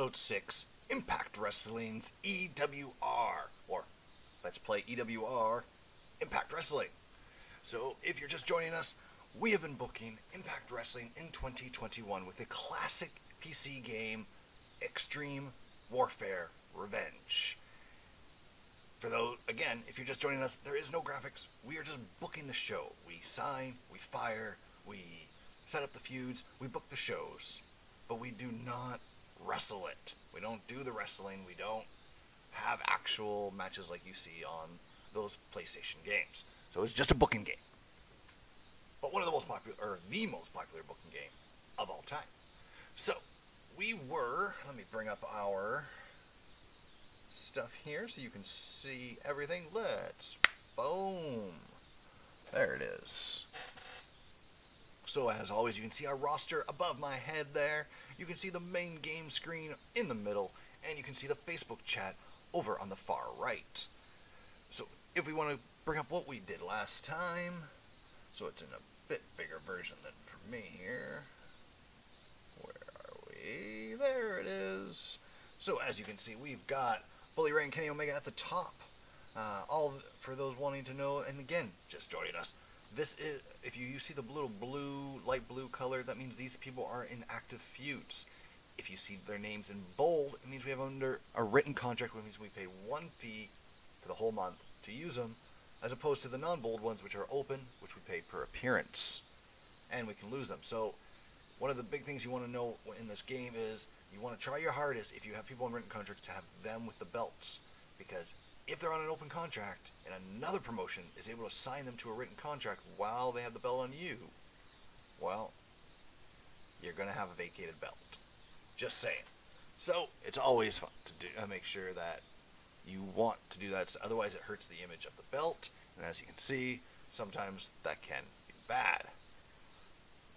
Episode 6, Impact Wrestling's EWR, or let's play EWR, Impact Wrestling. So, if you're just joining us, we have been booking Impact Wrestling in 2021 with the classic PC game, Extreme Warfare Revenge. For those, again, if you're just joining us, there is no graphics. We are just booking the show. We sign, we fire, we set up the feuds, we book the shows. But we do not wrestle it. We don't do the wrestling. We don't have actual matches like you see on those PlayStation games. So it's just a booking game. But one of the most popular, or the most popular booking game of all time. So, let me bring up our stuff here so you can see everything. Boom. There it is. So as always, you can see our roster above my head there. You can see the main game screen in the middle, and you can see the Facebook chat over on the far right. So if we want to bring up what we did last time, so it's in a bit bigger version than for me here. Where are we? There it is. So as you can see, we've got Willie and Kenny Omega at the top. For those wanting to know, and again, just joining us. This is, if you see the little blue, light blue color, that means these people are in active feuds. If you see their names in bold, it means we have under a written contract, which means we pay one fee for the whole month to use them, as opposed to the non-bold ones, which are open, which we pay per appearance. And we can lose them. So, one of the big things you want to know in this game is, you want to try your hardest, if you have people on written contracts, to have them with the belts. Because if they're on an open contract, and another promotion is able to sign them to a written contract while they have the belt on you, well, you're going to have a vacated belt. Just saying. So, it's always fun to do, make sure that you want to do that, otherwise it hurts the image of the belt, and as you can see, sometimes that can be bad.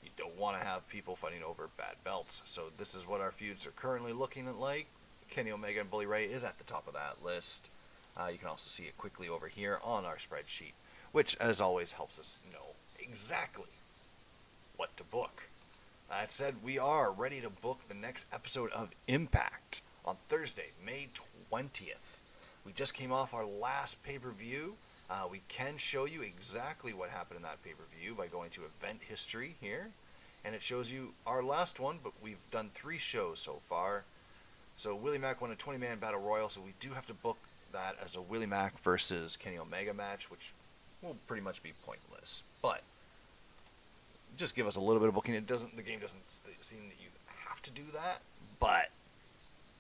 You don't want to have people fighting over bad belts. So this is what our feuds are currently looking like. Kenny Omega and Bully Ray is at the top of that list. You can also see it quickly over here on our spreadsheet, which, as always, helps us know exactly what to book. That said, we are ready to book the next episode of Impact on Thursday, May 20th. We just came off our last pay-per-view. We can show you exactly what happened in that pay-per-view by going to event history here. And it shows you our last one, but we've done 3 shows so far. So Willie Mack won a 20-man battle royal, so we do have to book that as a Willie Mack versus Kenny Omega match, which will pretty much be pointless. But just give us a little bit of booking. The game doesn't seem that you have to do that, but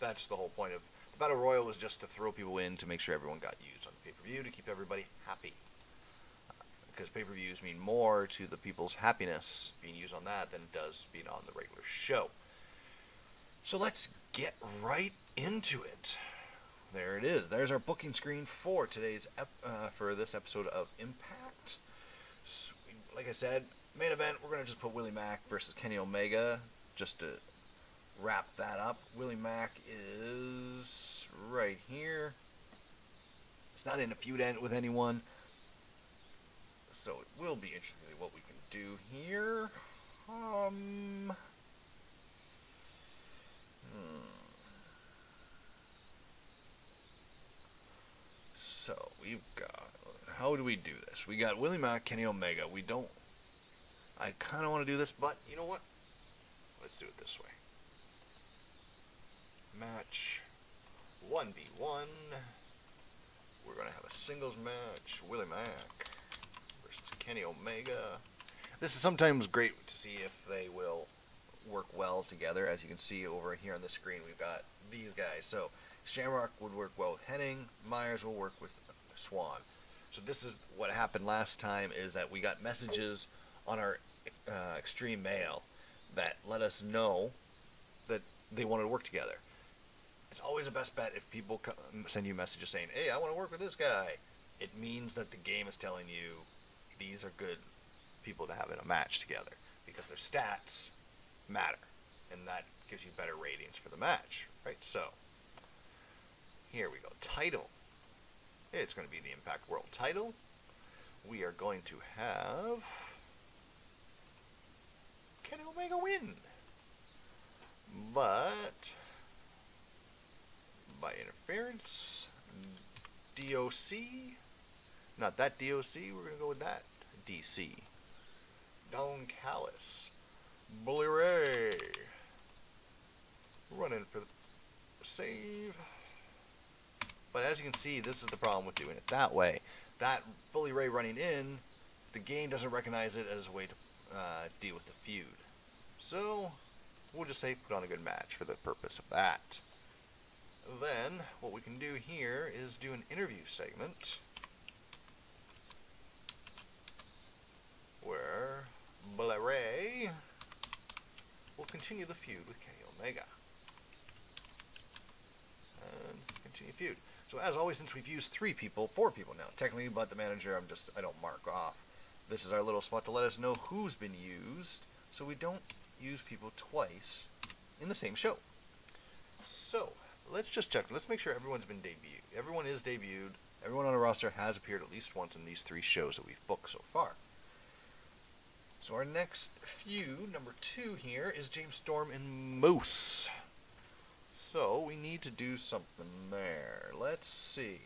that's the whole point of the battle royal, was just to throw people in to make sure everyone got used on the pay-per-view to keep everybody happy. Because pay-per-views mean more to the people's happiness being used on that than it does being on the regular show. So let's get right into it. There it is. There's our booking screen for today's for this episode of Impact. So, like I said, main event, we're going to just put Willie Mack versus Kenny Omega just to wrap that up. Willie Mack is right here. It's not in a feud with anyone, so it will be interesting what we can do here. So we've got, how do we do this? We got Willie Mack, Kenny Omega. I kind of want to do this, but you know what? Let's do it this way. Match 1v1. We're going to have a singles match. Willie Mack versus Kenny Omega. This is sometimes great to see if they will work well together. As you can see over here on the screen, we've got these guys. So Shamrock would work well with Hennig. Myers will work with Swan. So this is what happened last time, is that we got messages on our Extreme Mail that let us know that they wanted to work together. It's always a best bet if people send you messages saying, hey, I want to work with this guy. It means that the game is telling you these are good people to have in a match together, because their stats matter, and that gives you better ratings for the match, right? So here we go. Title. It's going to be the Impact World title. We are going to have Kenny Omega win. But interference. DOC. Not that DOC, we're going to go with that. DC. Don Callis. Bully Ray. Running for the save. But as you can see, this is the problem with doing it that way. That Bully Ray running in, the game doesn't recognize it as a way to deal with the feud. So, we'll just say put on a good match for the purpose of that. Then, what we can do here is do an interview segment where Bully Ray will continue the feud with Kenny Omega. And continue feud. So as always, since we've used 4 people now, technically, but the manager, I don't mark off. This is our little spot to let us know who's been used, so we don't use people twice in the same show. So, let's just check. Let's make sure everyone's been debuted. Everyone is debuted. Everyone on the roster has appeared at least once in these 3 shows that we've booked so far. So our next feud, number 2 here, is James Storm and Moose. So, we need to do something there. Let's see.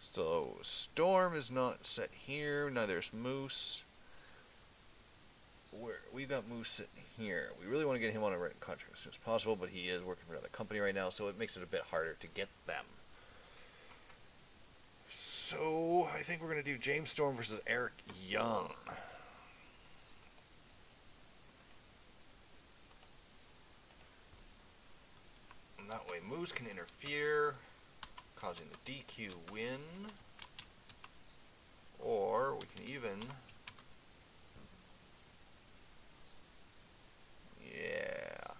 So, Storm is not set here, neither is Moose. We got Moose sitting here. We really want to get him on a written contract as soon as possible, but he is working for another company right now, so it makes it a bit harder to get them. So, I think we're going to do James Storm versus Eric Young. And that way Moose can interfere, causing the DQ win. Or we can even... yeah.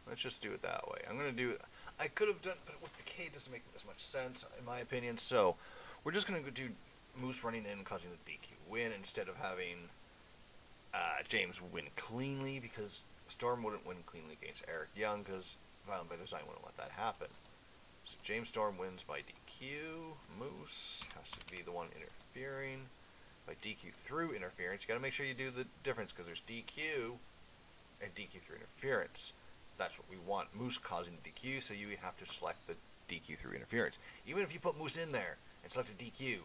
Let's just do it that way. I'm going to do... I could have done... but with the K it doesn't make as much sense, in my opinion. So, we're just going to do Moose running in and causing the DQ win instead of having James win cleanly, because Storm wouldn't win cleanly against Eric Young, because Violent by Design wouldn't let that happen. So James Storm wins by DQ. Moose has to be the one interfering by DQ through interference. You got to make sure you do the difference, because there's DQ and DQ through interference. That's what we want. Moose causing the DQ, so you have to select the DQ through interference. Even if you put Moose in there and select a DQ,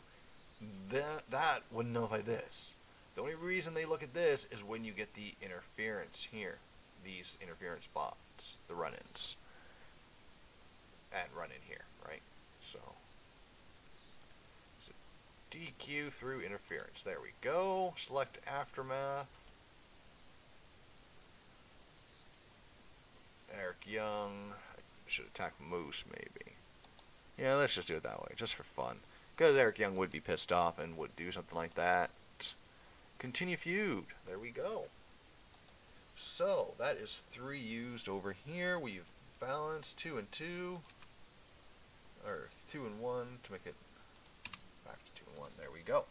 that wouldn't nullify this. The only reason they look at this is when you get the interference here. These interference bots, the run-ins. And run-in here, right? So DQ through interference. There we go. Select Aftermath. Eric Young. I should attack Moose, maybe. Yeah, let's just do it that way, just for fun. Because Eric Young would be pissed off and would do something like that. Continue feud. There we go. So, that is 3 used over here. We've balanced 2 and 2. Or 2 and 1 to make it back to 2 and 1. There we go.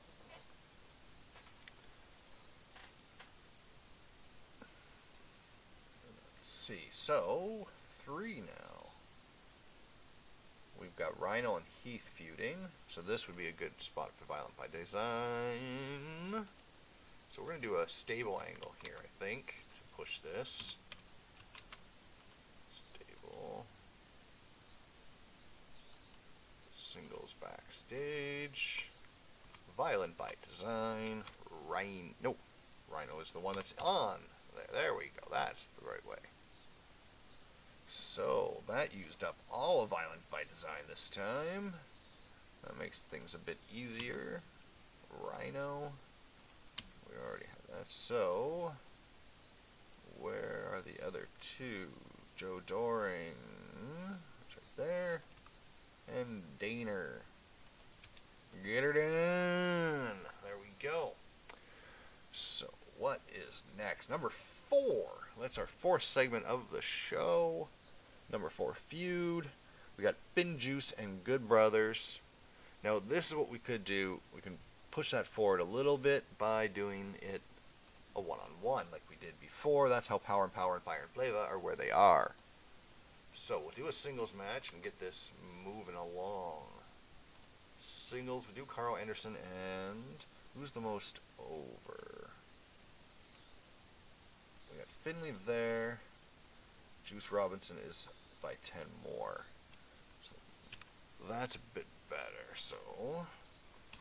Let's see. So, 3 now. We've got Rhino and Heath feuding. So this would be a good spot for Violent by Design. So we're going to do a stable angle here, I think, to push this. Stable. Singles backstage. Violent by Design. Rhino. Nope. Rhino is the one that's on. There we go. That's the right way. So, that used up all of Violent by Design this time. That makes things a bit easier. Rhino. We already have that. So, where are the other 2? Joe Doring. It's right there. And Daner. Get her done. There we go. So, what is next? Number 4. That's our 4th segment of the show. Number 4 feud. We got Finn Juice and Good Brothers. Now, this is what we could do. We can push that forward a little bit by doing it a one-on-one like we did before. That's how Power and Fire and Flava are where they are. So, we'll do a singles match and get this moving along. Singles, we do Carl Anderson and... who's the most over? We got Finley there. Juice Robinson is by 10 more. So that's a bit better. So,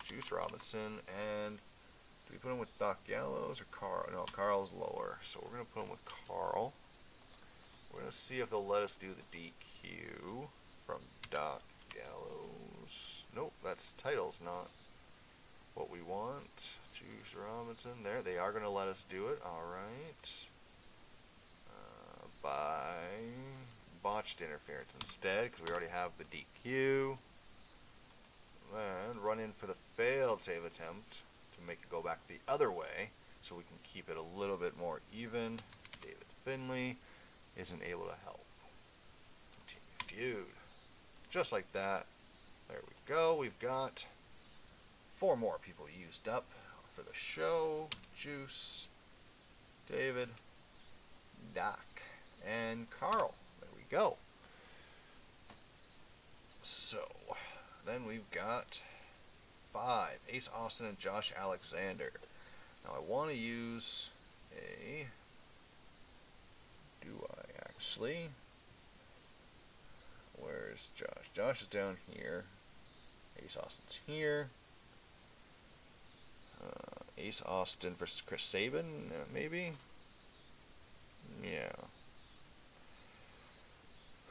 Juice Robinson, and do we put him with Doc Gallows or Carl? No, Carl's lower. So we're going to put him with Carl. We're going to see if they'll let us do the DQ from Doc Gallows. Nope, that's titles, not what we want. Juice Robinson. There, they are going to let us do it. Alright. By botched interference instead, because we already have the DQ. Then run in for the failed save attempt to make it go back the other way, so we can keep it a little bit more even. David Finley isn't able to help. Continue feud. Just like that. There we go. We've got 4 more people used up for the show. Juice, David, Doc, and Carl. There we go. So, then we've got 5. Ace Austin and Josh Alexander. Now I want to use a... Do I actually? Where's Josh? Josh is down here. Ace Austin's here. Ace Austin versus Chris Sabin, maybe? Yeah.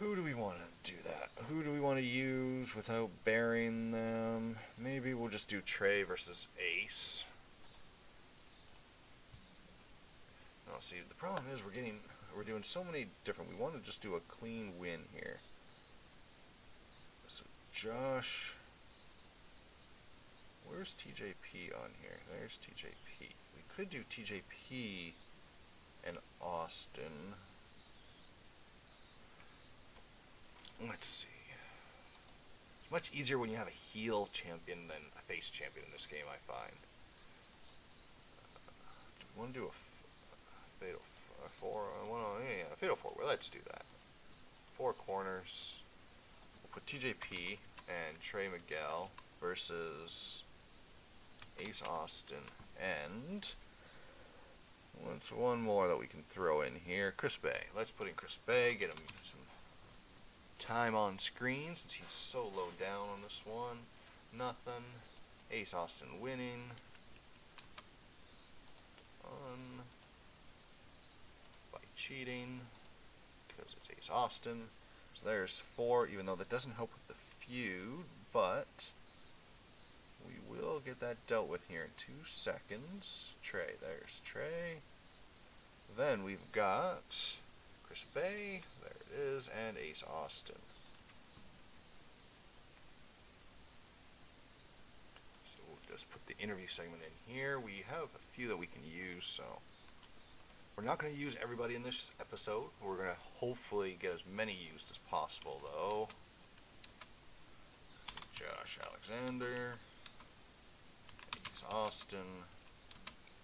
Who do we want to do that? Who do we want to use without burying them? Maybe we'll just do Trey versus Ace. No, see, the problem is we're doing so many different. We want to just do a clean win here. So Josh, where's TJP on here? There's TJP. We could do TJP and Austin. Let's see. It's much easier when you have a heel champion than a face champion in this game, I find. Do we want to do a fatal 4? Yeah, fatal 4. Well, let's do that. 4 corners. We'll put TJP and Trey Miguel versus Ace Austin, and what's one more that we can throw in here? Chris Bay. Let's put in Chris Bay, get him some time on screen since he's so low down on this one. Nothing. Ace Austin winning. By cheating, because it's Ace Austin. So there's 4, even though that doesn't help with the feud, but we will get that dealt with here in 2 seconds. Trey, there's Trey. Then we've got Chris Bay, there it is, and Ace Austin. So we'll just put the interview segment in here. We have a few that we can use, so we're not going to use everybody in this episode. We're going to hopefully get as many used as possible, though. Josh Alexander, Ace Austin,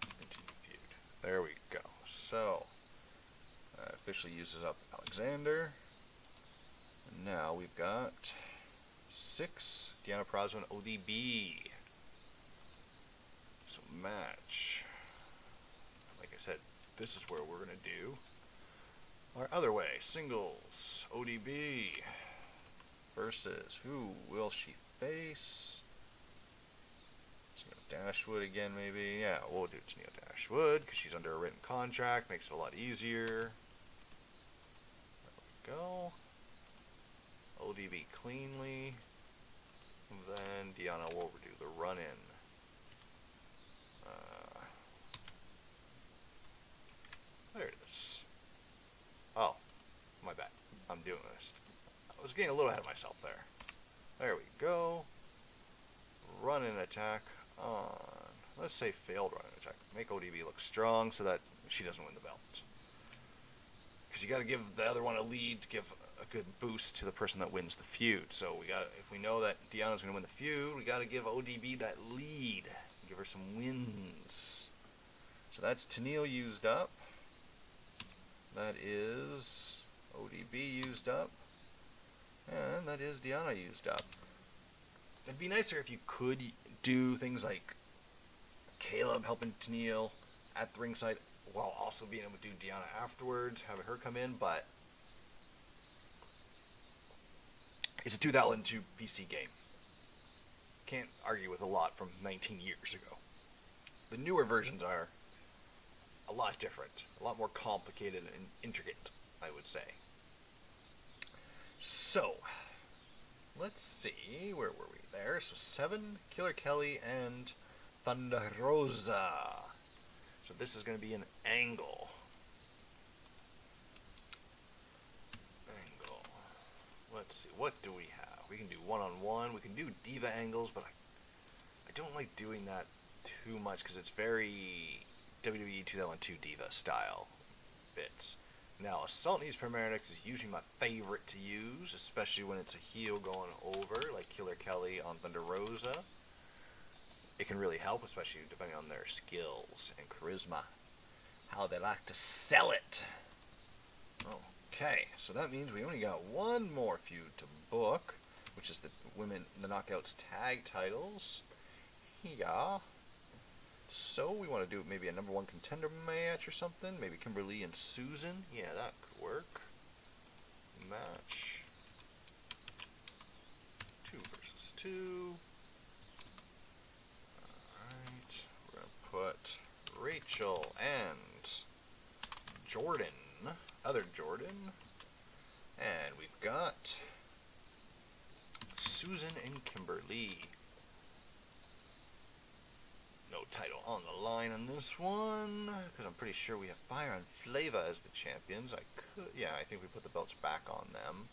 continue feud. There we go. So, officially uses up Alexander. And now we've got 6, Deanna Prazo and ODB. So match. Like I said, this is where we're going to do our other way. Singles, ODB versus, who will she face? Tennille Dashwood again, maybe. Yeah, we'll do Tennille Dashwood because she's under a written contract. Makes it a lot easier. There we go. ODB cleanly. Then Deanna will do the run-in. There it is. Oh, my bad. I'm doing this. I was getting a little ahead of myself there. There we go. Run-in attack on, let's say failed run-in attack. Make ODB look strong so that she doesn't win the belt. Because you got to give the other one a lead to give a good boost to the person that wins the feud. So we got, if we know that Deanna's going to win the feud, we got to give ODB that lead. Give her some wins. So that's Tennille used up. That is ODB used up. And that is Deanna used up. It'd be nicer if you could do things like Caleb helping Tennille at the ringside while also being able to do Deanna afterwards, having her come in, but It's a 2002 PC game. Can't argue with a lot from 19 years ago. The newer versions are a lot different, a lot more complicated and intricate, I would say. So, let's see, where were we there? So 7, Killer Kelly, and Thunder Rosa. So this is going to be an angle. Let's see, what do we have? We can do one-on-one, we can do diva angles, but I don't like doing that too much because it's very WWE 2002 diva style bits. Now, Assault Knees Paramedics is usually my favorite to use, especially when it's a heel going over, like Killer Kelly on Thunder Rosa. It can really help, especially depending on their skills and charisma, how they like to sell it. Okay, so that means we only got one more feud to book, which is the Knockouts tag titles. Yeah. So we want to do maybe a number 1 contender match or something. Maybe Kimberly and Susan. Yeah, that could work. Match 2 versus 2. Alright, we're going to put Rachel and Jordan. Other Jordan, and we've got Susan and Kimberly. No title on the line on this one, because I'm pretty sure we have Fire and Flava as the champions. I think we put the belts back on them.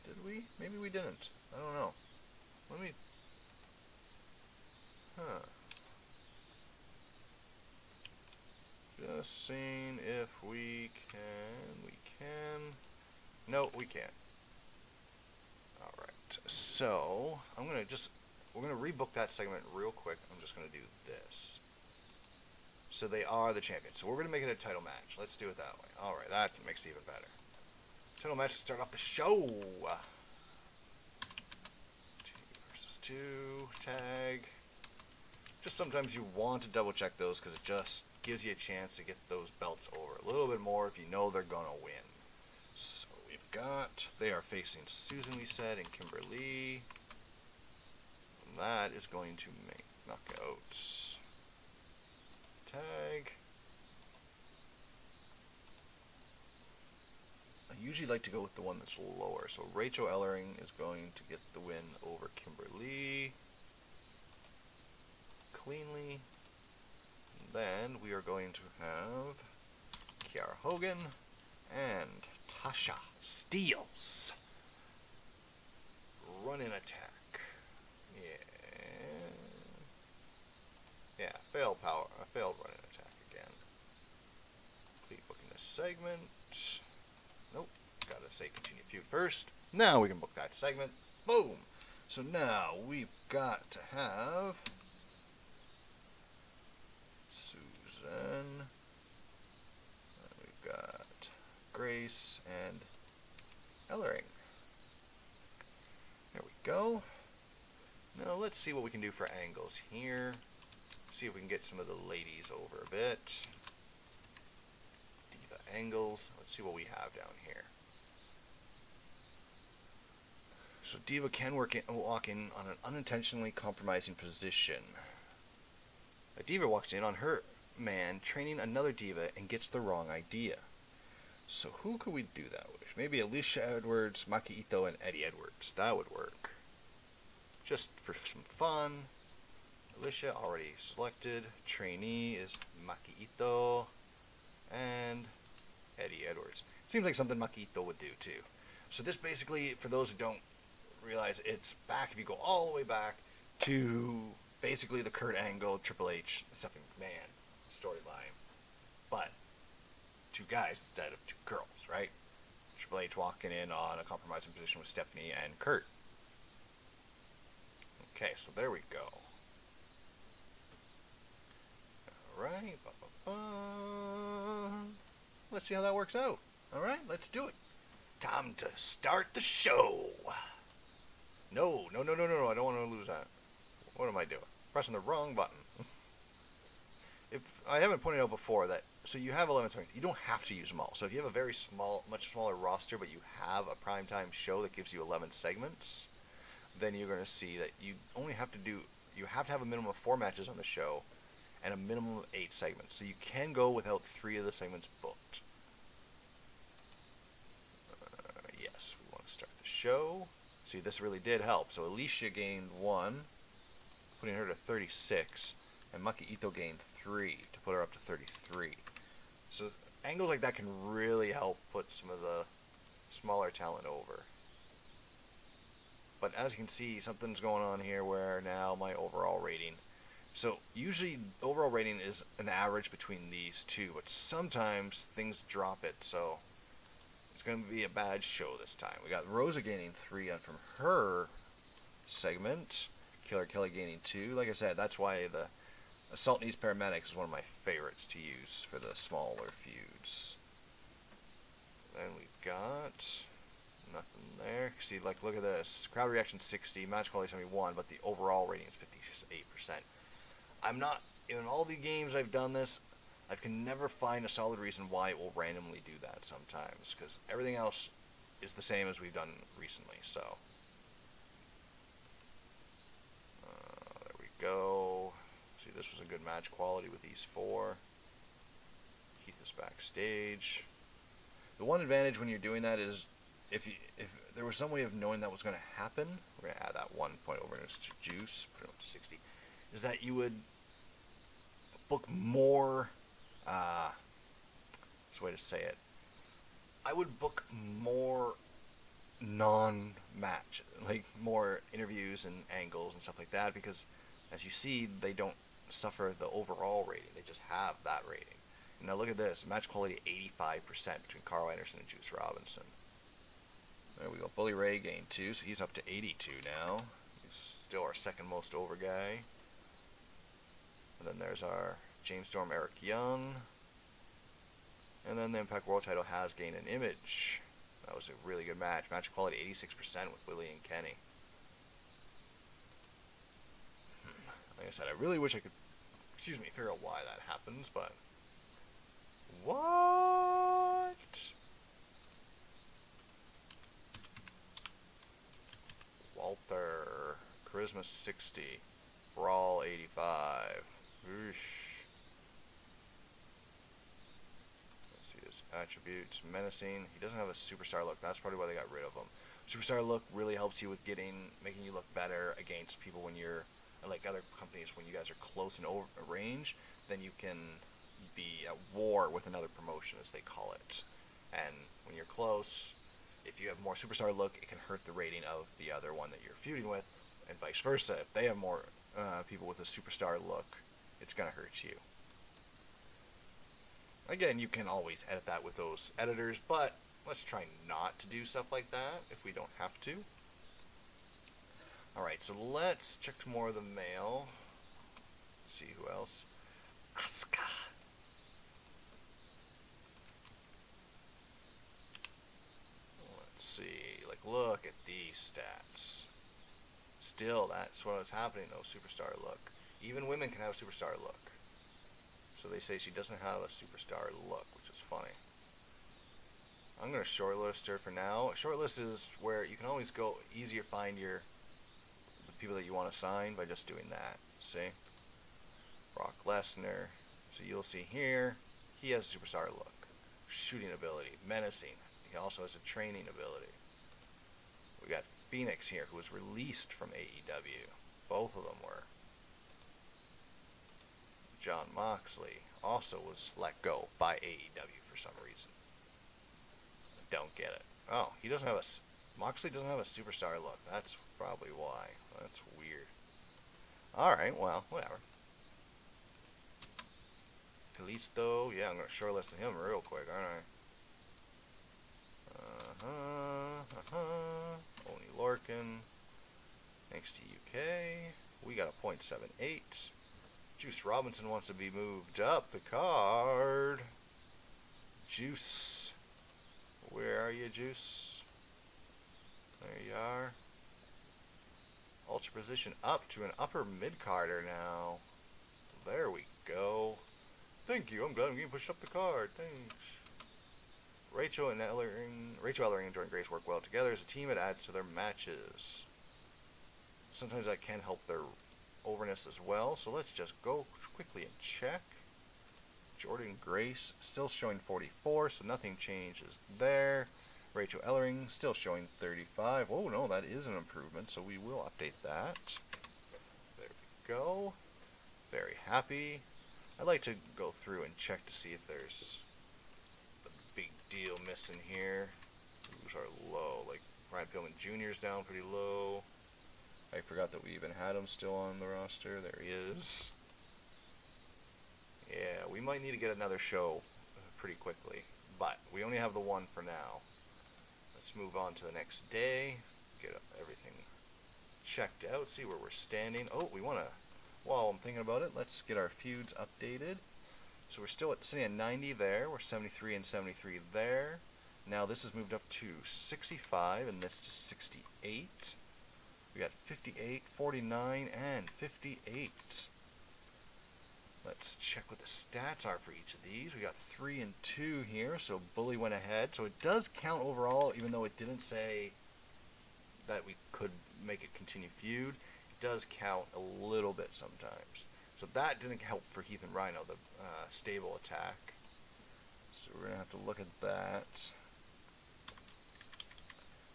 Did we? Maybe we didn't. I don't know. Let me... Just seeing if we can. We can. No, we can't. Alright, so we're gonna rebook that segment real quick. I'm just gonna do this. So they are the champions. So we're gonna make it a title match. Let's do it that way. Alright, that makes it even better. Title match to start off the show. 2 versus 2 tag. Just sometimes you want to double check those because it just gives you a chance to get those belts over a little bit more if you know they're gonna win. So we've got, they are facing Susan, we said, and Kimberly. And that is going to make knockouts. Tag. I usually like to go with the one that's lower. So Rachel Ellering is going to get the win over Kimberly. Cleanly. And then we are going to have Kiara Hogan and Tasha Steelz. Run-in attack. Yeah, failed run-in attack again. Complete booking this segment. Nope, gotta say continue feud first. Now we can book that segment. Boom! So now we've got to have Susan. And we've got Grace and Ellering. There we go. Now let's see what we can do for angles here. See if we can get some of the ladies over a bit. Diva angles. Let's see what we have down here. So Diva can walk in on an unintentionally compromising position. A Diva walks in on her man training another Diva and gets the wrong idea. So who could we do that with? Maybe Alicia Edwards, Maki Ito, and Eddie Edwards. That would work. Just for some fun. Alicia already selected. Trainee is Maki Ito and Eddie Edwards. Seems like something Maki Ito would do too. So this basically, for those who don't realize, it's back, if you go all the way back to basically the Kurt Angle, Triple H, Stephanie McMahon storyline. But 2 guys instead of 2 girls, right? Triple H walking in on a compromising position with Stephanie and Kurt. Okay, so there we go. Alright, let's see how that works out. Alright, let's do it. Time to start the show. No, I don't want to lose that. What am I doing? Pressing the wrong button. If I haven't pointed out before that so you have 11 segments. You don't have to use them all. So if you have a very small, much smaller roster, but you have a primetime show that gives you 11 segments, then you're going to see that you only have to do, you have to have a minimum of 4 matches on the show and a minimum of 8 segments. So you can go without 3 of the segments booked. Yes, we want to start the show. See, this really did help. So Alicia gained 1, putting her to 36, and Maki Ito gained 3 to put her up to 33. So angles like that can really help put some of the smaller talent over. But as you can see, something's going on here where now my overall rating. So usually overall rating is an average between these two, but sometimes things drop it. So it's going to be a bad show this time. We got Rosa gaining 3 from her segment. Killer Kelly gaining 2. Like I said, that's why the Assault Needs Paramedics is one of my favorites to use for the smaller feuds. Then we've got nothing there. See, like, look at this. Crowd reaction 60, match quality 71, but the overall rating is 58%. I'm not, in all the games I've done this, I can never find a solid reason why it will randomly do that sometimes, because everything else is the same as we've done recently, so. There we go. See, this was a good match quality with these 4. Heath is backstage. The one advantage when you're doing that is if there was some way of knowing that was going to happen, we're going to add that 1 point over into juice, put it up to 60, is that you would book more, what's the way to say it? I would book more non-match, like more interviews and angles and stuff like that, because as you see, they don't suffer the overall rating. They just have that rating. Now look at this. Match quality 85% between Carl Anderson and Juice Robinson. There we go. Bully Ray gained 2, so he's up to 82 now. He's still our second most over guy. And then there's our James Storm, Eric Young. And then the Impact World title has gained an image. That was a really good match. Match quality 86% with Willie and Kenny. Like I said, I really wish I could, figure out why that happens, but... What? Walter. Charisma 60. Brawl 85. Oosh. Let's see his attributes. Menacing. He doesn't have a superstar look. That's probably why they got rid of him. Superstar look really helps you with making you look better against people when you're, like other companies, when you guys are close in range, then you can be at war with another promotion, as they call it. And when you're close, if you have more superstar look, it can hurt the rating of the other one that you're feuding with, and vice versa. If they have more people with a superstar look, it's going to hurt you. Again, you can always edit that with those editors, but let's try not to do stuff like that if we don't have to. Alright, so let's check some more of the mail. See who else. Asuka. Let's see. Like, look at these stats. Still, that's what's happening though, superstar look. Even women can have a superstar look. So they say she doesn't have a superstar look, which is funny. I'm going to shortlist her for now. Shortlist is where you can always go easier find the people that you want to sign by just doing that. See? Brock Lesnar. So you'll see here, he has a superstar look. Shooting ability. Menacing. He also has a training ability. We got Phoenix here, who was released from AEW. Both of them were. John Moxley also was let go by AEW for some reason. Don't get it. Oh, he doesn't have Moxley doesn't have a superstar look. That's probably why. That's weird. Alright, well, whatever. Kalisto, yeah, I'm going to shortlist him real quick, aren't I? Oni Lorcan. NXT UK. We got a .78. Juice Robinson wants to be moved up the card. Juice. Where are you, Juice? There you are. Ultra position up to an upper mid-carder now. There we go. Thank you. I'm glad I'm getting pushed up the card. Thanks. Rachel Ellering and Jordan Grace work well together as a team. It adds to their matches. Sometimes that can help their overness as well. So let's just go quickly and check. Jordan Grace still showing 44, so nothing changes there. Rachel Ellering still showing 35. Oh no, that is an improvement, so we will update that. There we go. Very happy. I'd like to go through and check to see if there's the big deal missing here. Who's are low? Like Brian Pillman Jr.'s down pretty low. I forgot that we even had him still on the roster. There he is. Yeah, we might need to get another show pretty quickly, but we only have the one for now. Let's move on to the next day, get everything checked out, see where we're standing. Oh, we want to, while I'm thinking about it, let's get our feuds updated. So we're still sitting at 90 there, we're 73 and 73 there. Now this has moved up to 65 and this to 68. We got 58, 49, and 58. Let's check what the stats are for each of these. We got 3 and 2 here, so Bully went ahead. So it does count overall, even though it didn't say that we could make it continue feud. It does count a little bit sometimes. So that didn't help for Heath and Rhino, the stable attack. So we're going to have to look at that.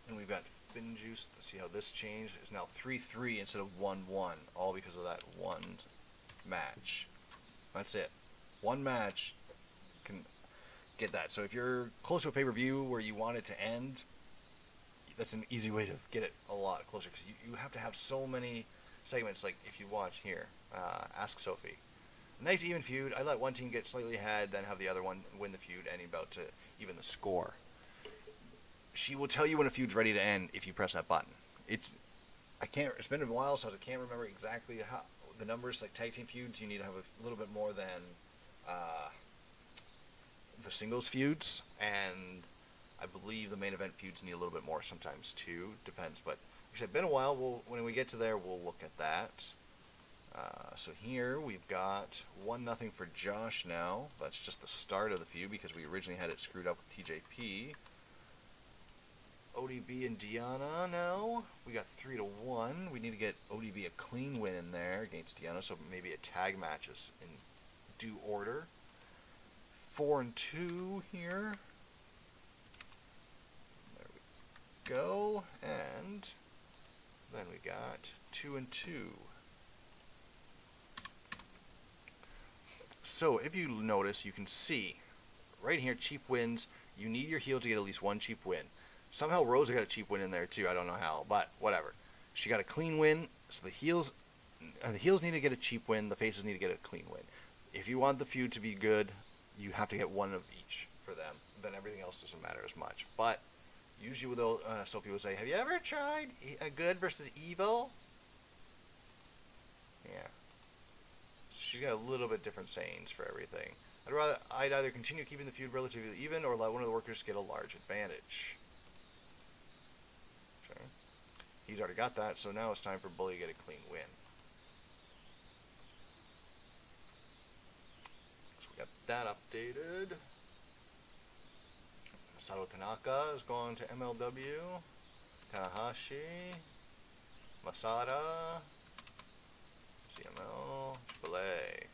And we've got Spin Juice. Let's see how this changed. It's now 3-3 instead of 1-1, all because of that one match. That's it. One match can get that. So if you're close to a pay-per-view where you want it to end, that's an easy way to get it a lot closer, because you have to have so many segments. Like if you watch here, Ask Sophie. Nice even feud. I let one team get slightly ahead, then have the other one win the feud, and about to even the score. She will tell you when a feud's ready to end if you press that button. It's been a while, so I can't remember exactly how the numbers. Like tag team feuds, you need to have a little bit more than the singles feuds, and I believe the main event feuds need a little bit more sometimes too. Depends, but like I said, been a while. When we get to there, we'll look at that. So here we've got 1-0 for Josh now. That's just the start of the feud because we originally had it screwed up with TJP. ODB and Deanna now. We got 3-1. We need to get ODB a clean win in there against Deanna, so maybe a tag matches in due order. 4-2 here. There we go. And then we got 2-2. So if you notice, you can see right here, cheap wins. You need your heel to get at least one cheap win. Somehow Rosa got a cheap win in there too. I don't know how, but whatever. She got a clean win. So the heels need to get a cheap win. The faces need to get a clean win. If you want the feud to be good, you have to get one of each for them. Then everything else doesn't matter as much. But usually, Sophie will say, "Have you ever tried a good versus evil?" Yeah. She's got a little bit different sayings for everything. I'd either continue keeping the feud relatively even or let one of the workers get a large advantage. Okay. He's already got that, so now it's time for Bully to get a clean win. So we got that updated. Sato Tanaka has gone to MLW. Tanahashi. Masada. CML, AAA.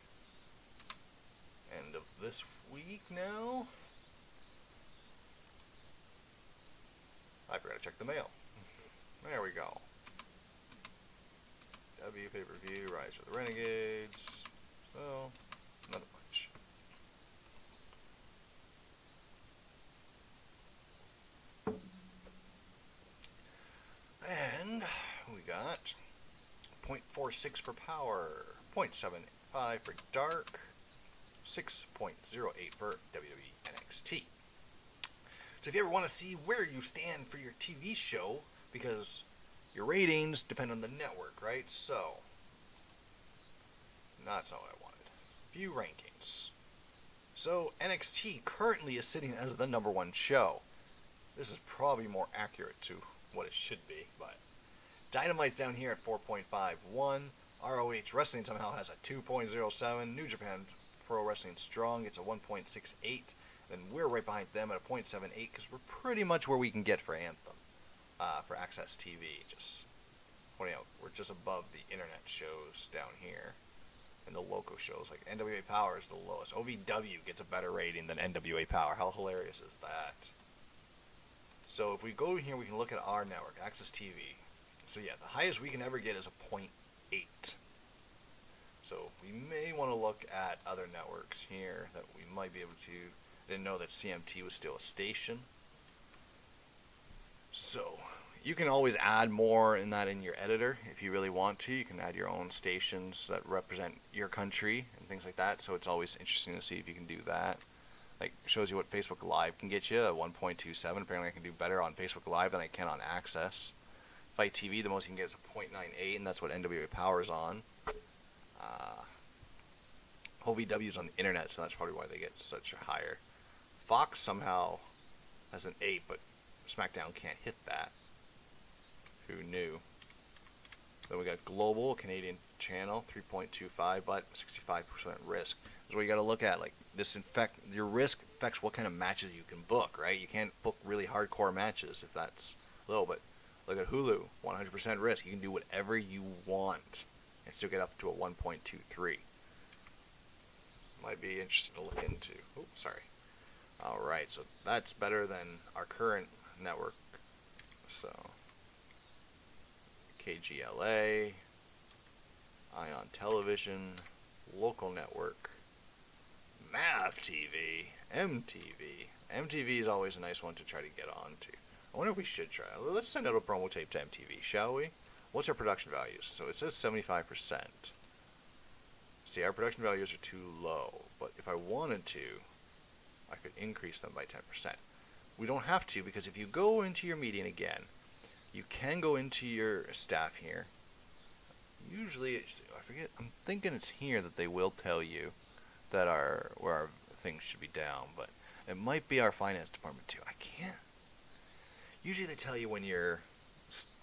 End of this week now. I forgot to check the mail. There we go. W pay-per-view, Rise of the Renegades. So, another bunch. And we got 0.46 for Power, 0.75 for Dark, 6.08 for WWE NXT. So if you ever want to see where you stand for your TV show, because your ratings depend on the network, right? So, that's not what I wanted. View rankings. So NXT currently is sitting as the #1 show. This is probably more accurate to what it should be, but Dynamite's down here at 4.51. ROH Wrestling somehow has a 2.07. New Japan Pro Wrestling Strong gets a 1.68. Then we're right behind them at a 0.78 because we're pretty much where we can get for Anthem, for AXSTV. Just pointing out, we're just above the internet shows down here. And the local shows, like NWA Power is the lowest. OVW gets a better rating than NWA Power. How hilarious is that? So if we go here, we can look at our network, AXSTV. So yeah, the highest we can ever get is a 0.8. So we may want to look at other networks here that we might be able to. Didn't know that CMT was still a station. So you can always add more in your editor if you really want to. You can add your own stations that represent your country and things like that. So it's always interesting to see if you can do that. Like, shows you what Facebook Live can get you, a 1.27. Apparently I can do better on Facebook Live than I can on Access. Fight TV, the most you can get is a 0.98, and that's what NWA Power is on. OVW is on the internet, so that's probably why they get such a higher. Fox somehow has an 8, but SmackDown can't hit that. Who knew? Then we got Global, Canadian channel, 3.25, but 65% risk. That's what you got to look at. Like, your risk affects what kind of matches you can book, right? You can't book really hardcore matches if that's low, but look at Hulu, 100% risk. You can do whatever you want and still get up to a 1.23. Might be interesting to look into. Oh, sorry. All right, so that's better than our current network. So KGLA, Ion Television, Local Network, Mav TV, MTV. MTV is always a nice one to try to get onto. I wonder if we should try. Let's send out a promo tape to MTV, shall we? What's our production values? So it says 75%. See, our production values are too low, but if I wanted to, I could increase them by 10%. We don't have to, because if you go into your meeting again, you can go into your staff here. Usually, I forget, I'm thinking it's here that they will tell you that where our things should be down, but it might be our finance department too. I can't. Usually they tell you when your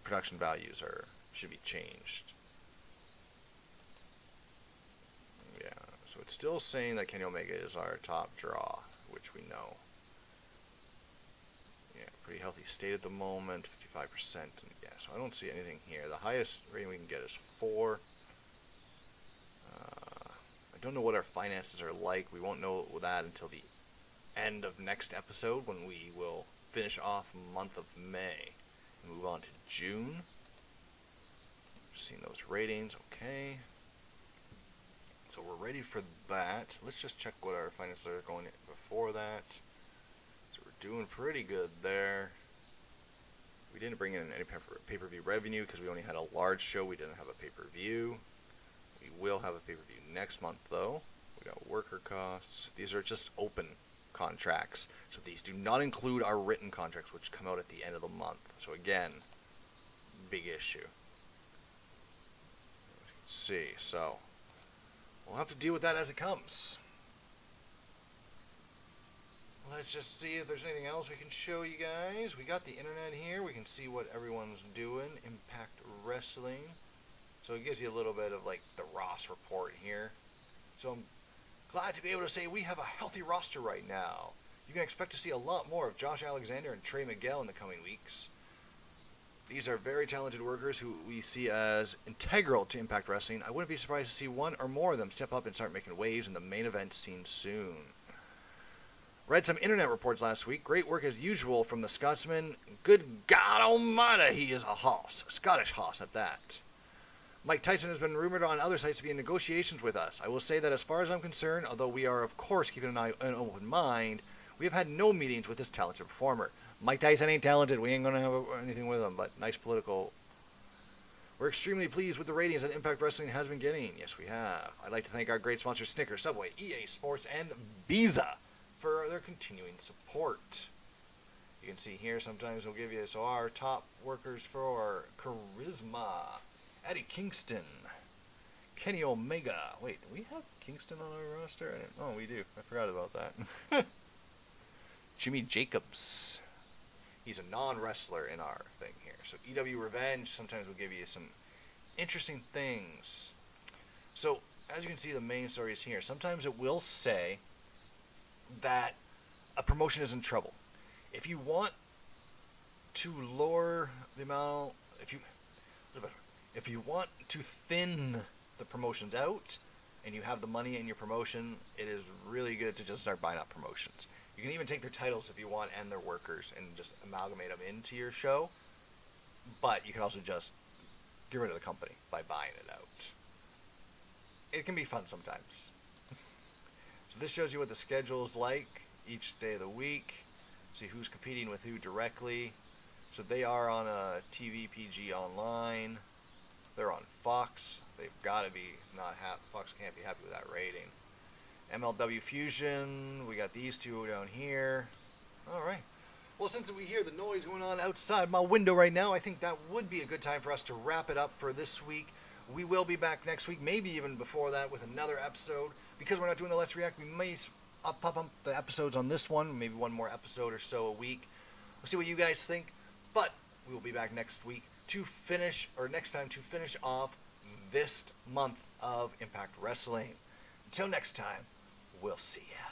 production values should be changed. Yeah, so it's still saying that Kenny Omega is our top draw, which we know. Yeah, pretty healthy state at the moment, 55%. And yeah, so I don't see anything here. The highest rating we can get is 4. I don't know what our finances are like. We won't know that until the end of next episode, when we will finish off month of May and move on to June. Just seeing those ratings. Okay. So we're ready for that. Let's just check what our finances are going before that. So we're doing pretty good there. We didn't bring in any pay-per-view revenue because we only had a large show. We didn't have a pay-per-view. We will have a pay-per-view next month, though. We got worker costs. These are just open contracts. So these do not include our written contracts, which come out at the end of the month. So again, big issue. Let's see. So we'll have to deal with that as it comes. Let's just see if there's anything else we can show you guys. We got the internet here. We can see what everyone's doing. Impact Wrestling. So it gives you a little bit of like the Ross report here. So I'm glad to be able to say we have a healthy roster right now. You can expect to see a lot more of Josh Alexander and Trey Miguel in the coming weeks. These are very talented workers who we see as integral to Impact Wrestling. I wouldn't be surprised to see one or more of them step up and start making waves in the main event scene soon. Read some internet reports last week. Great work as usual from the Scotsman. Good God Almighty, he is a hoss. A Scottish hoss at that. Mike Tyson has been rumored on other sites to be in negotiations with us. I will say that as far as I'm concerned, although we are of course keeping an open mind, we have had no meetings with this talented performer. Mike Tyson ain't talented. We ain't going to have anything with him, but nice political. We're extremely pleased with the ratings that Impact Wrestling has been getting. Yes, we have. I'd like to thank our great sponsors, Snickers, Subway, EA Sports, and Visa for their continuing support. You can see here sometimes they'll give you, so our top workers for Charisma, Eddie Kingston, Kenny Omega. Wait, do we have Kingston on our roster? Oh, we do. I forgot about that. Jimmy Jacobs. He's a non-wrestler in our thing here. So EW Revenge sometimes will give you some interesting things. So as you can see, the main story is here. Sometimes it will say that a promotion is in trouble. If you want to lower the amount, if you want to thin the promotions out, and you have the money in your promotion, it is really good to just start buying up promotions. You can even take their titles if you want and their workers and just amalgamate them into your show. But you can also just get rid of the company by buying it out. It can be fun sometimes. So this shows you what the schedule is like each day of the week. See who's competing with who directly. So they are on a TVPG online. They're on Fox. They've got to be not happy. Fox can't be happy with that rating. MLW Fusion. We got these two down here. All right. Well, since we hear the noise going on outside my window right now, I think that would be a good time for us to wrap it up for this week. We will be back next week, maybe even before that, with another episode. Because we're not doing the Let's React, we may pop up the episodes on this one, maybe one more episode or so a week. We'll see what you guys think. But we will be back next week to finish off this month of Impact Wrestling. Until next time, we'll see ya.